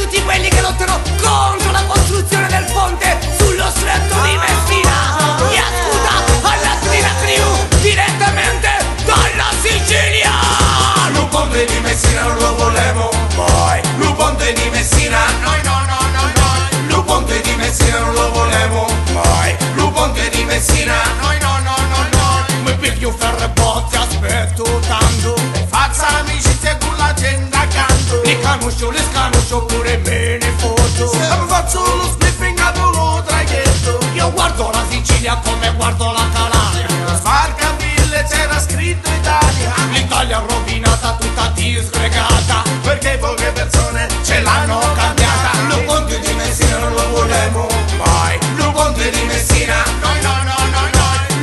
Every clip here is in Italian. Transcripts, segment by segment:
tutti quelli che lottano contro la costruzione del ponte sullo stretto di Messina. Ascolta alla Trina Crew direttamente dalla Sicilia. Lo ponte di Messina non lo volevo mai. Lo ponte di Messina, noi no. Lo ponte di Messina non lo volevo mai. Lo ponte di Messina, noi no. Mi piglio ferro e botti, aspetto tanto. E faccia amicizia con la gente accanto. Le scanuscio pure me ne foto. E mi faccio lo sniffing a volo traghetto. Io guardo la Sicilia come guardo la Calabria. Sbarca mille c'era scritto Italia. L'Italia rovinata, tutta disgregata, Perché poche persone ce l'hanno cambiata. Lo ponte di Messina non lo volevo mai. Lo ponte di Messina, noi no.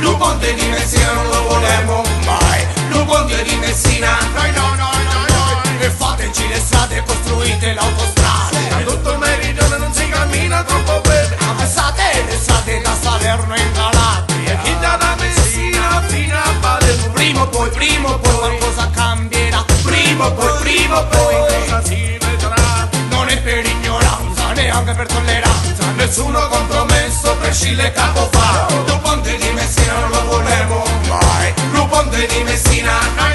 Lo ponte di Messina non lo volevo mai. Lo ponte di Messina, noi no. E fateci le strade, costruite l'autostrada. Da tutto il meridione non si cammina troppo bene. Pensate le strade da Salerno in Calabria. Chi da Messina fino a Palermo. Prima o poi qualcosa cambierà. Prima o poi Cosa si vedrà? non è per ignoranza, neanche per tolleranza. Nessuno compromesso per Scille Capofatto. Lo ponte di Messina non lo volevo mai. Lo ponte di Messina, no.